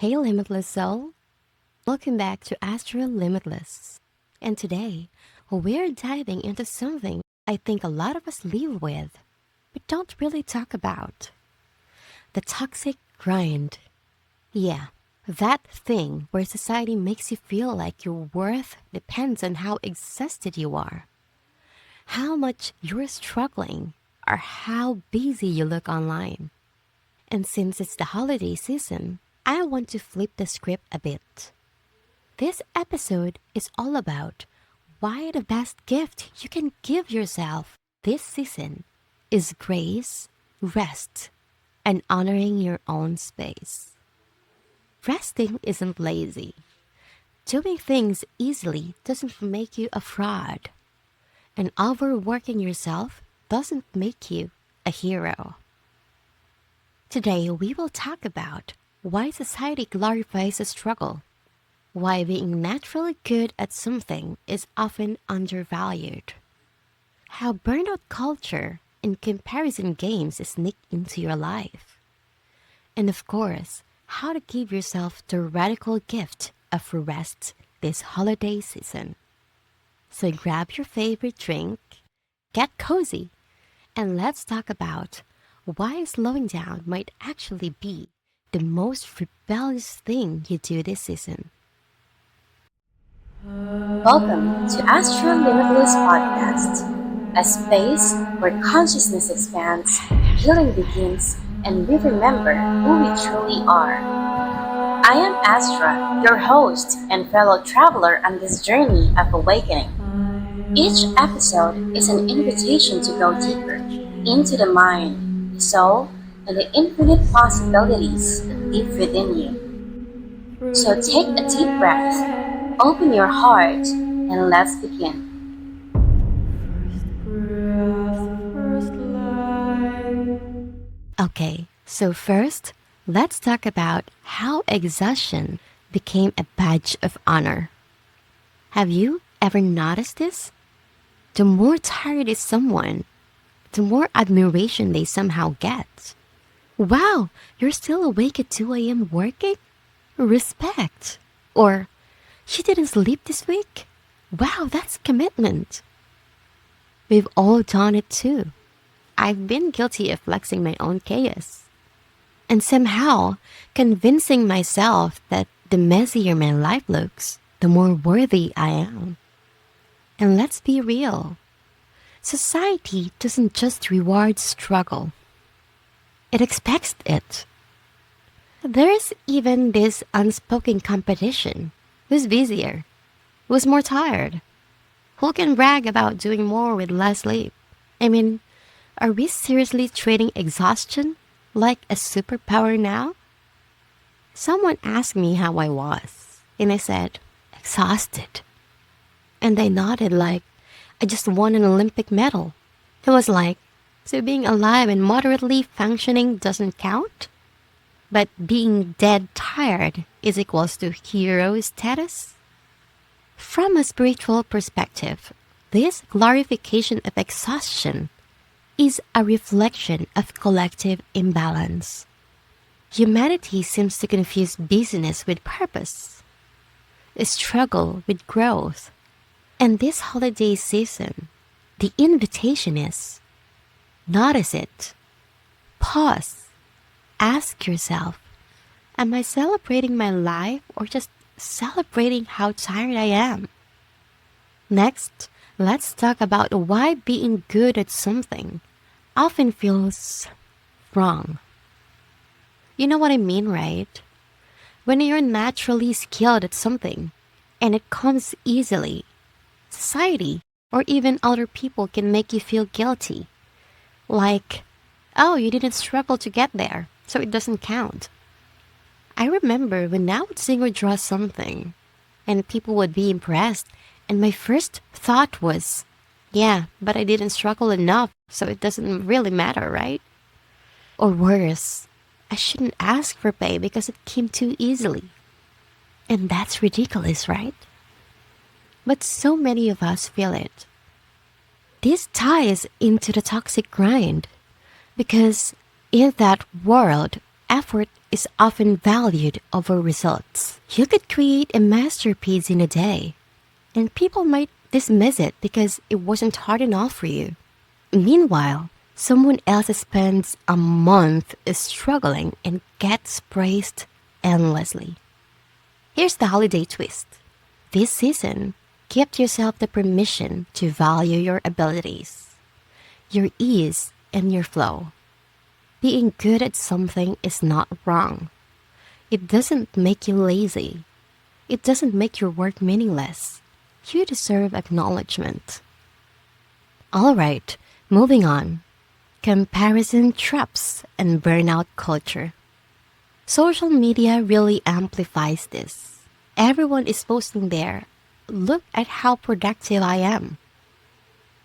Hey, Limitless Soul. Welcome back to Astra Limitless. And today, we're diving into something I think a lot of us live with, but don't really talk about the toxic grind. Yeah, that thing where society makes you feel like your worth depends on how exhausted you are, how much you're struggling, or how busy you look online. And since it's the holiday season, I want to flip the script a bit. This episode is all about why the best gift you can give yourself this season is grace, rest, and honoring your own space. Resting isn't lazy. Doing things easily doesn't make you a fraud. And overworking yourself doesn't make you a hero. Today, we will talk about why society glorifies the struggle, why being naturally good at something is often undervalued, how burnout culture and comparison games sneak into your life, and of course, how to give yourself the radical gift of rest this holiday season. So grab your favorite drink, get cozy, and let's talk about why slowing down might actually be the most rebellious thing you do this season. Welcome to Astra Limitless Podcast, a space where consciousness expands, healing begins, and we remember who we truly are. I am Astra, your host and fellow traveler on this journey of awakening. Each episode is an invitation to go deeper into the mind, the soul, and the infinite possibilities that live within you. So take a deep breath, open your heart, and let's begin. Okay, so first, let's talk about how exhaustion became a badge of honor. Have you ever noticed this? The more tired is someone, the more admiration they somehow get. Wow, you're still awake at 2 a.m. working? Respect. Or, you didn't sleep this week? Wow, that's commitment. We've all done it too. I've been guilty of flexing my own chaos. And somehow, convincing myself that the messier my life looks, the more worthy I am. And let's be real. Society doesn't just reward struggle. It expects it. There's even this unspoken competition. Who's busier? Who's more tired? Who can brag about doing more with less sleep? I mean, are we seriously treating exhaustion like a superpower now? Someone asked me how I was, and I said, exhausted. And they nodded like I just won an Olympic medal. It was like, so being alive and moderately functioning doesn't count? But being dead tired is equals to hero status? From a spiritual perspective, this glorification of exhaustion is a reflection of collective imbalance. Humanity seems to confuse busyness with purpose, a struggle with growth. And this holiday season, the invitation is notice it, pause, ask yourself, am I celebrating my life or just celebrating how tired I am? Next, let's talk about why being good at something often feels wrong. You know what I mean, right? When you're naturally skilled at something and it comes easily, society or even other people can make you feel guilty. Like, oh, you didn't struggle to get there, so it doesn't count. I remember when I would sing or draw something, and people would be impressed, and my first thought was, yeah, but I didn't struggle enough, so it doesn't really matter, right? Or worse, I shouldn't ask for pay because it came too easily. And that's ridiculous, right? But so many of us feel it. This ties into the toxic grind because in that world, effort is often valued over results. You could create a masterpiece in a day, and people might dismiss it because it wasn't hard enough for you. Meanwhile, someone else spends a month struggling and gets praised endlessly. Here's the holiday twist. This season, give yourself the permission to value your abilities, your ease, and your flow. Being good at something is not wrong. It doesn't make you lazy. It doesn't make your work meaningless. You deserve acknowledgement. All right, moving on. Comparison traps and burnout culture. Social media really amplifies this. Everyone is posting there. Look at how productive I am.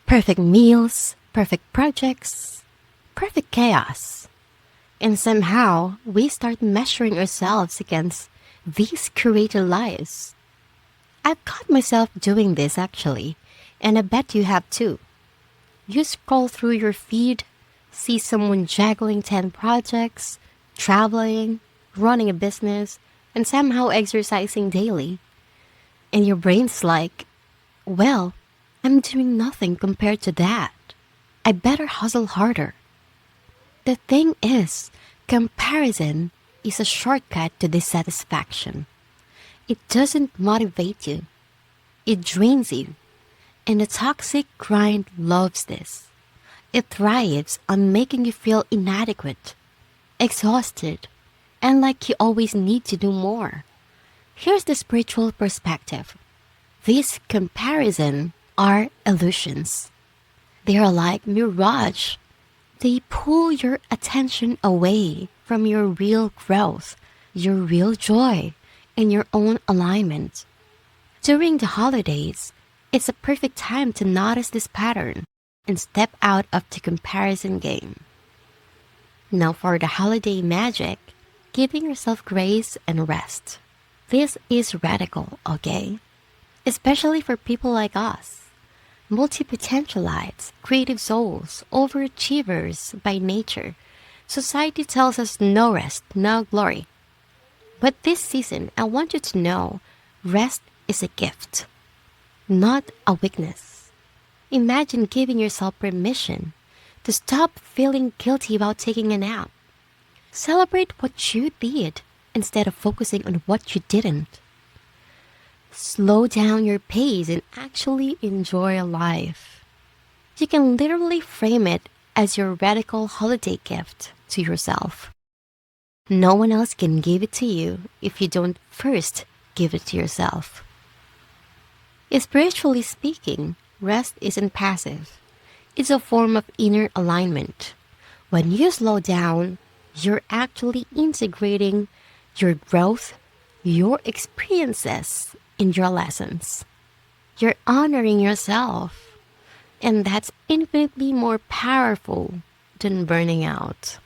Perfect meals, perfect projects, perfect chaos. And somehow, we start measuring ourselves against these curated lives. I've caught myself doing this actually, and I bet you have too. You scroll through your feed, see someone juggling 10 projects, traveling, running a business, and somehow exercising daily. And your brain's like, well, I'm doing nothing compared to that. I better hustle harder. The thing is, comparison is a shortcut to dissatisfaction. It doesn't motivate you. It drains you. And the toxic grind loves this. It thrives on making you feel inadequate, exhausted, and like you always need to do more. Here's the spiritual perspective. These comparisons are illusions. They are like mirage. They pull your attention away from your real growth, your real joy, and your own alignment. During the holidays, it's a perfect time to notice this pattern and step out of the comparison game. Now for the holiday magic, giving yourself grace and rest. This is radical, okay? Especially for people like us, multi-potentialites, creative souls, overachievers by nature. Society tells us no rest, no glory. But this season, I want you to know, rest is a gift, not a weakness. Imagine giving yourself permission to stop feeling guilty about taking a nap. Celebrate what you did instead of focusing on what you didn't. Slow down your pace and actually enjoy life. You can literally frame it as your radical holiday gift to yourself. No one else can give it to you if you don't first give it to yourself. Spiritually speaking, rest isn't passive. It's a form of inner alignment. When you slow down, you're actually integrating your growth, your experiences, and your lessons. You're honoring yourself, and that's infinitely more powerful than burning out.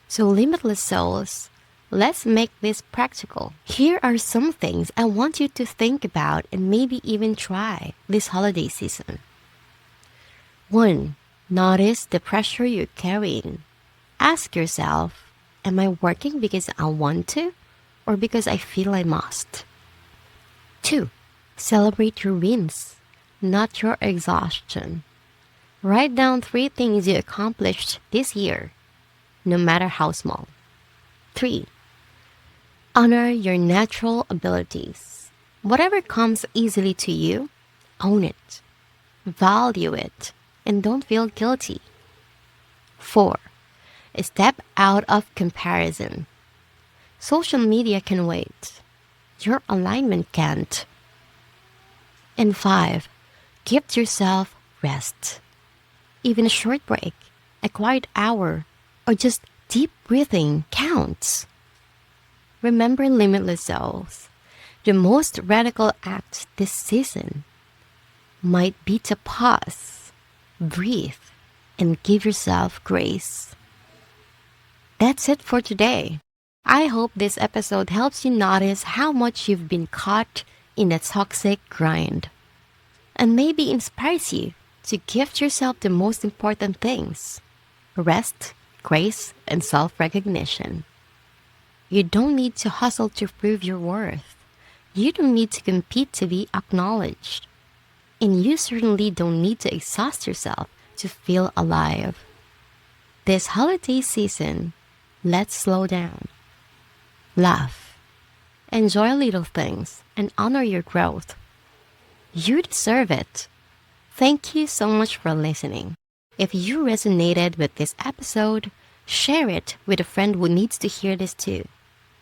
So, limitless souls, let's make this practical. Here are some things I want you to think about and maybe even try this holiday season. 1. Notice the pressure you're carrying. Ask yourself, am I working because I want to or because I feel I must? 2. Celebrate your wins, not your exhaustion. Write down 3 things you accomplished this year, no matter how small. 3. Honor your natural abilities. Whatever comes easily to you, own it, value it, and don't feel guilty. 4. Step out of comparison. Social media can wait. Your alignment can't. And 5. Give yourself rest. Even a short break, a quiet hour, or just deep breathing counts. Remember, limitless souls, the most radical act this season might be to pause, breathe, and give yourself grace. That's it for today. I hope this episode helps you notice how much you've been caught in a toxic grind, and maybe inspires you to gift yourself the most important things: rest, grace, and self recognition. You don't need to hustle to prove your worth. You don't need to compete to be acknowledged. And you certainly don't need to exhaust yourself to feel alive. This holiday season, let's slow down, laugh, enjoy little things, and honor your growth. You deserve it. Thank you so much for listening. If you resonated with this episode, share it with a friend who needs to hear this too.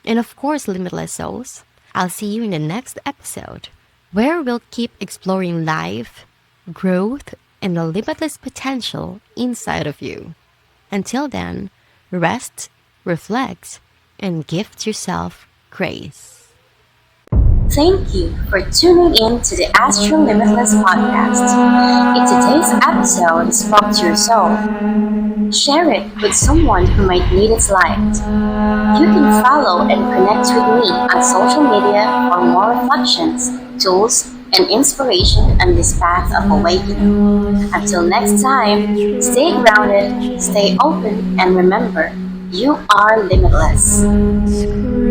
And of course, Limitless Souls, I'll see you in the next episode, where we'll keep exploring life, growth, and the limitless potential inside of you. Until then, rest, reflect, and gift yourself grace. Thank you for tuning in to the Astra Limitless podcast. If today's episode spoke to your soul, share it with someone who might need its light. You can follow and connect with me on social media for more reflections, tools, and inspiration on this path of awakening. Until next time, stay grounded, stay open, and remember, you are limitless.